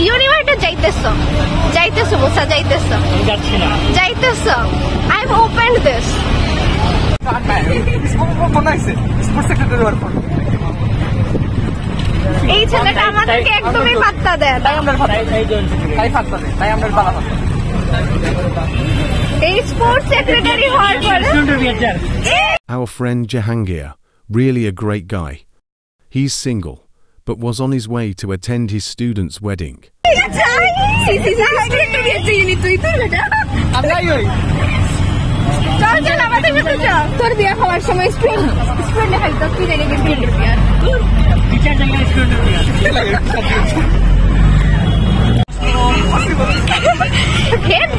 University যাইতেছো মুসা যাইতেছো I have opened this এই ছেলেটা আমাদেরকে একদমই পাত্তা দেয় এই স্পোর্টস সেক্রেটারি হওয়ার পরে Our friend Jahangir, really a great guy. He's single, but was on his way to attend his student's wedding. তোর বিয়ে হওয়ার সময়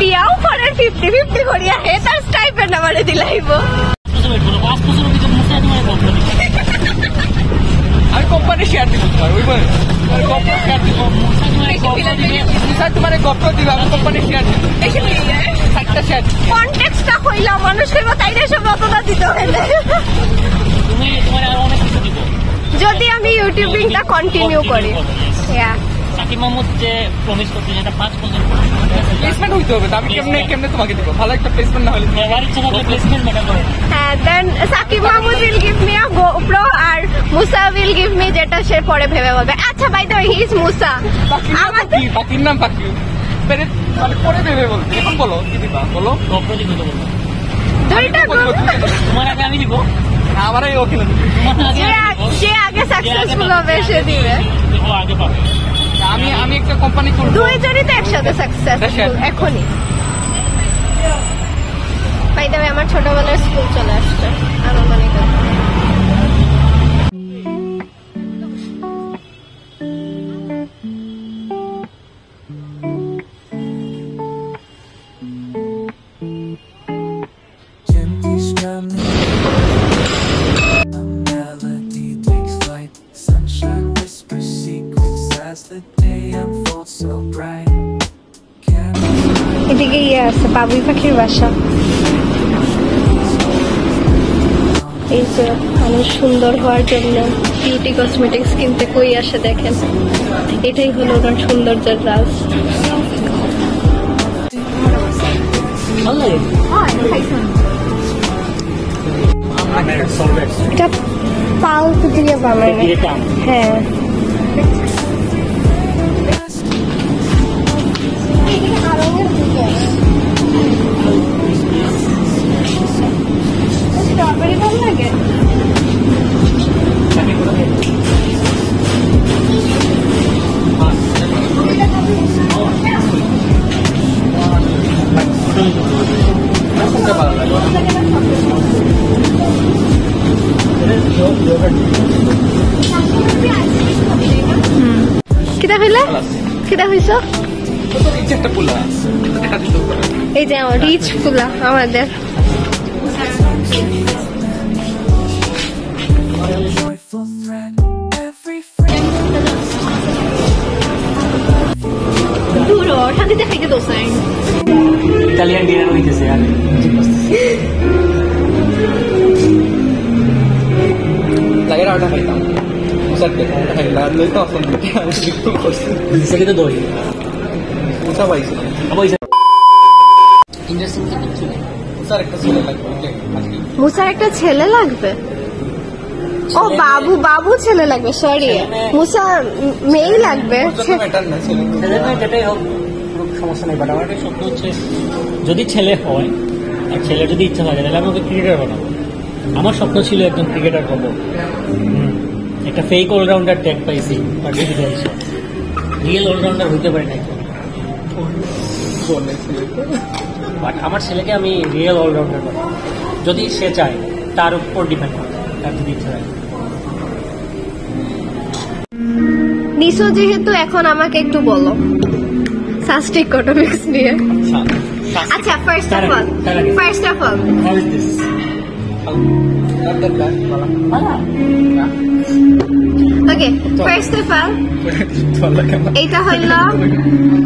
বিয়াও করেন 50-50 করিয়া হে তার স্টাইপেন্ড আমারে দিলাইব আমি কোম্পানি শেয়ার দিব তোমার গপ্প দিব আমি কোম্পানি শেয়ার দিব একটা শেয়ার কনটেক্সটটা কইলা মানুষ কইব তাইলে সব রতনা দিতে হইলে যদি আমি ইউটিউবিংটা কন্টিনিউ করি সাকিব মাহমুদ যে প্রমিস করতে যেটা 5 বছর প্লেসমেন্ট হইতে হবে আমি কেমনে তোমাকে দিব ভালো একটা প্লেসমেন্ট না হলে এবারে ইচ্ছা থাকলে প্লেসমেন্ট ম্যাটার করে হ্যাঁ then Sakib Mahmud will give me a GoPro আর মুসা উইল গিভ মি যেটা সে পরে ভেবে বলবে আচ্ছা by the way he is Musa Bakir নাম বাকি মানে পরে ভেবে বলবে এখন বলো কি দিবা বলো GoPro দিতে বলবো দুইটা তোমার আগে আমি দিব আমারই ওকে না যে আগে সাকসেসফুল হবে সে দিবে ও আগে পাবে আমি একটা কোম্পানি করব দুইজনই তো একসাথে সাকসেসফুল এখনই বাই দ্য ওয়ে আমার ছোটবেলার স্কুল চলে আসছে আনুমানিক এদিকে আছে বাবুই পাখির বাসা এই যে অনেক সুন্দর হওয়ার জন্য বিউটি কসমেটিক্স কিনতে কই আসে দেখেন এটাই হলো ওনার সৌন্দর্যের রাজ এটা পালক দিয়ে বানায় হ্যাঁ স্ট্রবেরি ভালো লাগে কিতা হইলে কিতা হইছ এই যে আমার রিচ ফুলা আমাদের duro শান্তিতে থেকে দোসাই ইতালিয়ান ডিনার হইতেছে আর লাগে আর ওটা খাইতাম মুসাকে খাইলা লই তো আপন দিতে আমি একটু করছি সেটা তো দই মুসা পাইছে আবার ইন্টারেস্টিং কিছু মুসার একটা ছেলে লাগবে মুসার একটা ছেলে লাগবে ও বাবু বাবু ছেলে লাগবে সরি মুসা মেয়ে লাগবে যেটাই হোক সমস্যা নেই বাট আমার একটা স্বপ্ন হচ্ছে যদি ছেলে হয় আর ছেলে যদি ইচ্ছা থাকে তাহলে আমি ওকে ক্রিকেটার বানাবো আমার স্বপ্ন ছিল একজন ক্রিকেটার হবো একটা ফেক অলরাউন্ডার ট্যাগ পাইছি রিয়েল অলরাউন্ডার হইতে পারি না বাট আমার ছেলেকে আমি রিয়েল অলরাউন্ডার বানাবো যদি সে চায় তার উপর ডিপেন্ড করে তার যদি ইচ্ছা থাকে নিশো যেহেতু এখন আমাকে একটু বলো সাস্টিক ইকোনমিক্স নিয়ে আচ্ছা first of all how is this okay first of all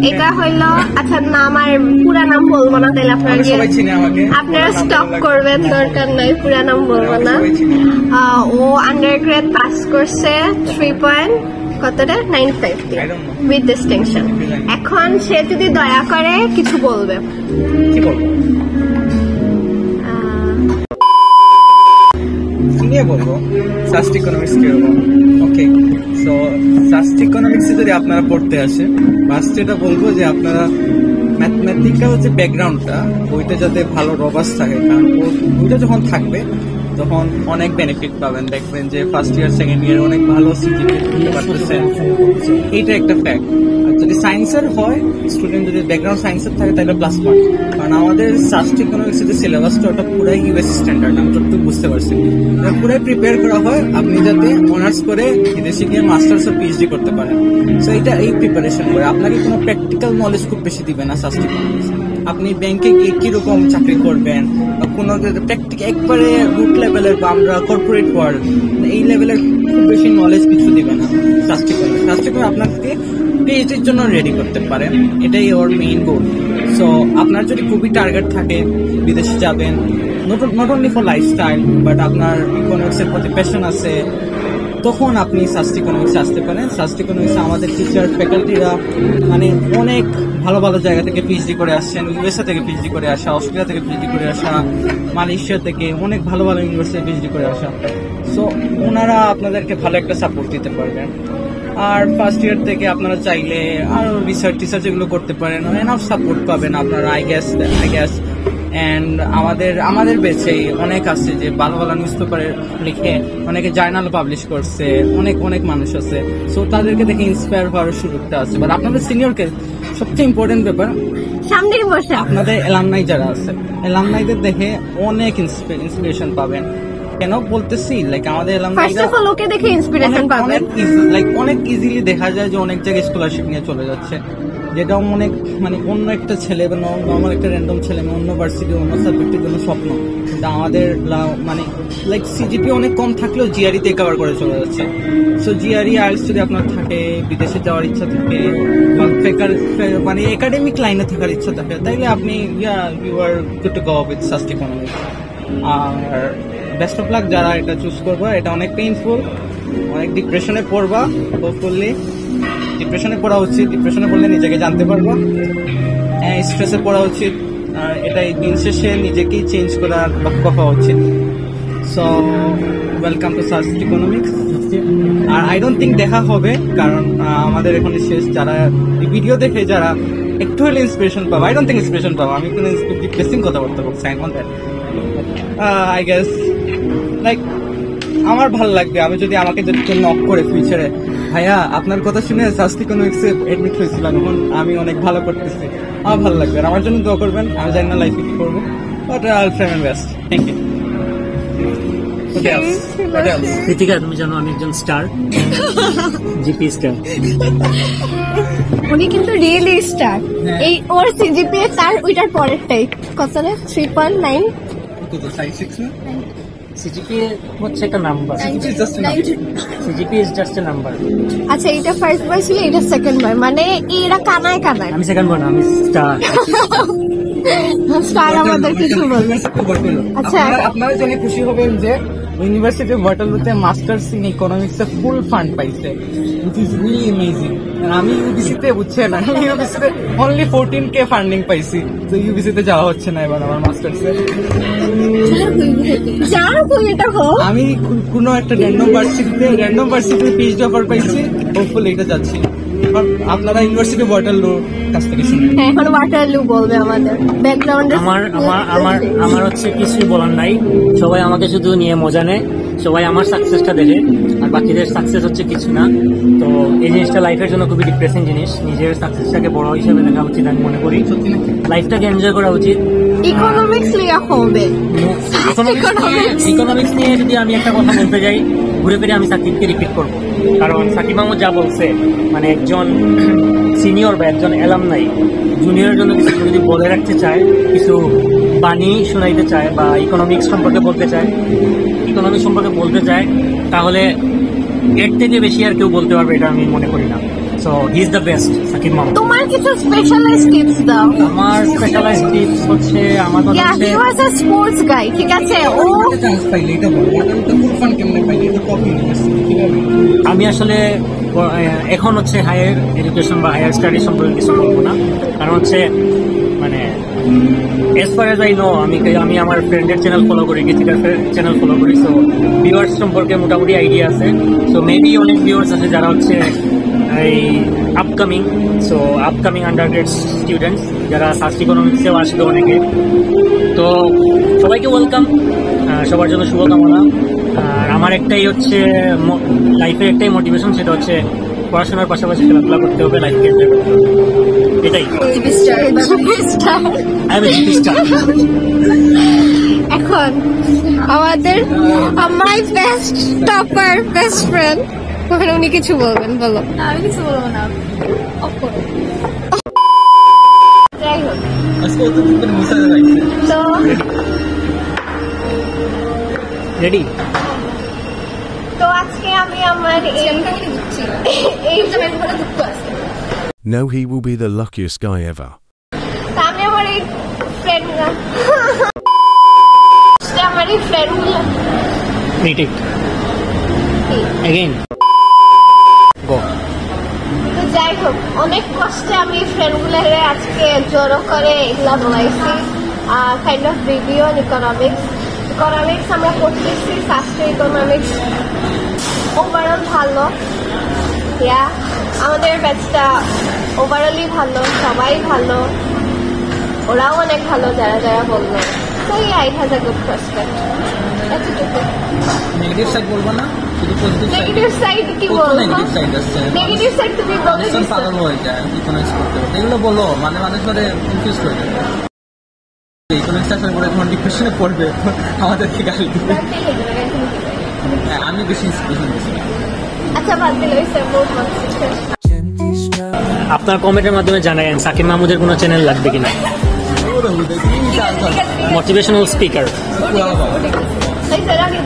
এটা হইল আচ্ছা না আমার পুরা নাম বলবো না তাহলে আপনারা স্টপ করবেন দরকার নাই পুরা নাম বলবো না ও আন্ডারগ্রেড পাস করছে 3.0 কতটা 950 I don't know. With distinction. এখন সে যদি দয়া করে কিছু বলবে, কি বলবো? নিয়ে বলবো সাস্ট ইকোনমিক্স কিরকম। ওকে, সো সাস্ট ইকোনমিক্সে যদি আপনারা পড়তে আসে, ফার্স্ট এটা বলবো যে আপনারা ম্যাথমেটিক্যাল যে ব্যাকগ্রাউন্ডটা ওইটা যাতে ভালো রবাস্ট থাকে, কারণ ওইটা যখন থাকবে তখন অনেক বেনিফিট পাবেন। দেখবেন যে ফার্স্ট ইয়ার সেকেন্ড ইয়ার অনেক ভালো সিজিপিএ তুলতে পারতেছেন, এইটা একটা ফ্যাক্ট। আর যদি সায়েন্সের হয়, স্টুডেন্ট যদি ব্যাকগ্রাউন্ড সায়েন্সের থাকে তাহলে প্লাস পয়েন্ট, কারণ আমাদের সাস্ট ইকোনমিক্সের যে সিলেবাসটা ওটা পুরাই ইউএস স্ট্যান্ডার্ড, আমি যতটুকু বুঝতে পারছি এটা পুরাই প্রিপেয়ার করা হয় আপনি যাতে অনার্স করে বিদেশে গিয়ে মাস্টার্স ও পিএইচডি করতে পারেন। সো এটা এই প্রিপারেশন করে আপনাকে কোনো প্র্যাকটিক্যাল নলেজ খুব বেশি দিবে না সাস্ট ইকোনমিক্স। আপনি ব্যাংকে গিয়ে কিরকম চাকরি করবেন বা কোনো প্র্যাকটিক একবারে রুট লেভেলের বা আমরা কর্পোরেট ওয়ার্ল্ড এই লেভেলের খুব বেশি নলেজ কিছু দিবে না সাস্ট ইকোনমিক্স। সাস্ট ইকোনমিক্স আপনাকে পিএইচডির জন্য রেডি করতে পারেন, এটাই ওর মেইন গোল। সো আপনার যদি খুবই টার্গেট থাকে বিদেশে যাবেন, not only for lifestyle but আপনার ইকোনমিক্সের প্রতি প্যাশন আছে, তখন আপনি সাস্ট ইকোনমিক্সে আসতে পারেন। সাস্ট ইকোনমিক্সে আমাদের টিচার ফ্যাকাল্টিরা মানে অনেক ভালো ভালো জায়গা থেকে পিএইচডি করে আসছেন, ইউএসএ থেকে পিএইচডি করে আসা, অস্ট্রেলিয়া থেকে পিএইচডি করে আসা, মালয়েশিয়া থেকে অনেক ভালো ভালো ইউনিভার্সিটি পিএইচডি করে আসা। সো ওনারা আপনাদেরকে ভালো একটা সাপোর্ট দিতে পারবেন। আর ফার্স্ট ইয়ার থেকে আপনারা চাইলে আরো রিসার্চ এগুলো করতে পারেন, এনাফ সাপোর্ট পাবেন আপনারা আই গ্যাস। অ্যান্ড আমাদের বেচে অনেক আছে যে ভালো ভালো নিউজ পেপারে লিখে অনেকে জার্নাল পাবলিশ করছে, অনেক মানুষ আছে। সো তাদেরকে দেখে ইন্সপায়ার হওয়ার সুযোগটা আছে। বাট আপনাদের সিনিয়রকে সবচেয়ে ইম্পর্টেন্ট ব্যাপার সামনে বসে আপনাদের এলামনাই যারা আছে, এলামনাইদের দেখে অনেক ইন্সপিরেশন পাবেন। কেন বলতেছি, লাইক আমাদের ফার্স্ট অফ অল ওকে দেখে ইন্সপিরেশন পাবেন। অনেক ইজিলি দেখা যায় যে অনেক জায়গায় স্কলারশিপ নিয়ে চলে যাচ্ছে, যেটা অনেক মানে অন্য একটা ছেলে বা নর্মাল একটা র্যান্ডম ছেলে অন্য ভার্সিটি অন্য সাবজেক্টের জন্য স্বপ্ন, কিন্তু আমাদের মানে লাইক সিজিপি অনেক কম থাকলেও জিআরইতে কভার করে চলে যাচ্ছে। সো জিআরই আইএলটিএস যদি আপনার থাকে, বিদেশে যাওয়ার ইচ্ছা থাকে বা মানে একাডেমিক লাইনে থাকার ইচ্ছা থাকে, তাইলে আপনি you are good to go with SUST economics. আর বেস্ট অফ লাক যারা এটা চুজ করবা, এটা অনেক পেইনফুল, অনেক ডিপ্রেশনে পড়বা, হোপফুলি ডিপ্রেশনে পড়া উচিত, ডিপ্রেশনে পড়লে নিজেকে জানতে পারবো, স্ট্রেসে পড়া উচিত, আর এটাই দিন শেষে নিজেকেই চেঞ্জ করার লক্ষ্য হওয়া উচিত। So welcome to SUST economics. আর আই ডোন্ট থিঙ্ক দেখা হবে, কারণ আমাদের এখন শেষ, যারা এই ভিডিও দেখে যারা একটু হলে ইন্সপিরেশন পাবো, আই ডোন্ট থিঙ্ক ইন্সপিরেশন পাবো, আমি কোনো ডিপ্রেসিং কথাবার্তা বলছি, I want that. I guess like আমার ভালো লাগবে আমি যদি আমাকে যদি কেউ নক করে ফিউচারে, ভাইয়া আপনার কথা শুনে সাস্ট ইকোনমিক্সে এডমিট হয়েছিলাম, এখন আমি অনেক ভালো করতেছি, আমার ভালো লাগবে। আর আমার জন্য দোয়া করবেন, আমি জানি না লাইফে কি করবো, but I try my best. Thank you. Kritika, তুমি জানো আমি একজন স্টার, জিপি স্টার। উনি কিন্তু রিয়েলি স্টার। এই ওর সিজিপিএ তার ওইটার পরেরটাই কত রে 3.9 সিজিপি হচ্ছে একটা number, CGPA is just a number. আচ্ছা, এটা ফার্স্ট বার ছিল, এটা সেকেন্ড বার, মানে এরা কানায় কানায়। আমি সেকেন্ড বার না, আমি স্টার। স্টার আমাদের কিছু বলবে। আচ্ছা, আপনারা জেনে খুশি হবেন যে ইউনিভার্সিটি অফ ওয়াটারলুতে মাস্টার্স ইন ইকোনমিক্স এ ফুল ফান্ড পাইছে, which is really amazing। আমি ইউবিসিতে বুঝছেন, আমি ইউবিসিতে অনলি 14K ফান্ডিং পাইছি, তো ইউবিসিতে যাওয়া হচ্ছে না এবার আমার মাস্টার্সে। আমি কোনো একটা র্যান্ডম ভার্সিটিতে পিএইচডি অফার পাইছি, হোপফুলি এটা যাচ্ছি। আপনারা ইউনিভার্সিটি ওয়াটারলু কাছ থেকে শুনুন। এখন ওয়াটারলু বলবে আমাদের ব্যাকগ্রাউন্ডে। আমার হচ্ছে কিছু বলার নাই, সবাই আমাকে শুধু নিয়ে মজা নেয়, সবাই আমার সাকসেসটা দেখে, আর বাকিদের সাকসেস হচ্ছে কিছু না। তো এই জিনিসটা লাইফের জন্য খুবই ডিপ্রেসিং জিনিস, নিজের সাকসেসটাকে বড় হিসেবে দেখা উচিত আমি মনে করি। সত্যি না, লাইফটাকে এনজয় করা উচিত। ইকোনমিক্স লিয়া হবে, ইকোনমিক্স নিয়ে যদি আমি একটা কথা বলতে যাই, ঘুরে ফিরে আমি সাকিবকে রিপিট করবো, কারণ সাকিব মাহমুদ যা বলছে, মানে একজন সিনিয়র বা একজন অ্যালামনাই জুনিয়রের জন্য কিছু যদি বলে রাখতে চায়, কিছু বাণী শোনাইতে চায় বা ইকোনমিক্স সম্পর্কে বলতে চায়, তাহলে এর থেকে বেশি আর কেউ বলতে পারবে এটা আমি মনে করি না। So he is the best, Sakib Mahmud. তোমার কিছু স্পেশালাইজড টিপস দাও। আমার স্পেশালাইজড টিপস হচ্ছে, আমার কথা হচ্ছে, হি ওয়াজ আ স্পোর্টস গাই, ঠিক আছে? ও চান্স পাইলে এটা বলবো, এটা ফুল ফান্ড কেমনে পাইলে, এটা কপি ইউনিভার্সিটি কিভাবে? আমি আসলে এখন হচ্ছে হায়ার এডুকেশন বা হায়ার স্টাডি সম্পর্কে কিছু বলবো না, কারণ হচ্ছে মানে as far as I know আমি আমার ফ্রেন্ডের চ্যানেল ফলো করি, গীতিকার চ্যানেল ফলো করি, সো ভিউয়ার্স সম্পর্কে মোটামুটি আইডিয়া আছে। সো মেবি অনেক ভিউয়ার্স আছে যারা হচ্ছে এই আপকামিং আন্ডারগ্রেড স্টুডেন্টস যারা সাস্ট ইকোনমিক্সেও আসবে অনেকে। তো সবাইকে ওয়েলকাম, সবার জন্য শুভকামনা। আর আমার একটাই হচ্ছে লাইফের একটাই মোটিভেশন, সেটা হচ্ছে পড়াশোনার পাশাপাশি খেলাধুলা করতে হবে, লাইফকে এনজয় করতে হবে, এটাই। এখন আমাদের my best topper best friend, ওখানে উনি কিছু বলবেন, বলো। আমি কিছু বলবো না। যাই হোক, তো রেডি? তো আজকে আমি আমার এই দুঃখ আছে। No, he will be the luckiest guy ever. তা আমি আমার এই ফ্রেন্ডরা আমার এই ফ্রেন্ডগুলো রিটেক এগেইন গো। তো যাই হোক, অনেক কষ্টে আমি ফ্রেন্ডগুলোরে আজকে জড়ো করে এগুলা বলাইছি kind of review on economics আমরা পড়তেছি, শাস্ত্র ইকোনমিক্স ওভারঅল ভালো, আমাদের ব্যাচটা ওভারঅলই ভালো, সবাই ভালো, ওরাও অনেক ভালো যারা যারা বললো। তো it has a good prospect, এতটুকু। নেগেটিভ সাইড বলবো না, শুধু পজিটিভ সাইড। নেগেটিভ সাইড কি বলবো? নেগেটিভ সাইড আছে, নেগেটিভ সাইড তুমি বলতে মানুষ পাগল হয়ে যায় ইকোনমিক্স পড়তে পড়তে, এগুলো বলো, মানে মানুষ মানে কনফিউজ করে দেবে। ইকোনমিক্স আসার পরে যখন ডিপ্রেশনে পড়বে আমাদেরকে গালি দিবে। আমি বেশি ইন্সপিরেশন দিচ্ছি। আচ্ছা, বাদ দিলে বহুত মানুষ। আপনার কমেন্টের মাধ্যমে জানাবেন সাকিব মাহমুদের কোনো চ্যানেল লাগবে কিনা, মোটিভেশনাল স্পিকার। এই স্যার আগে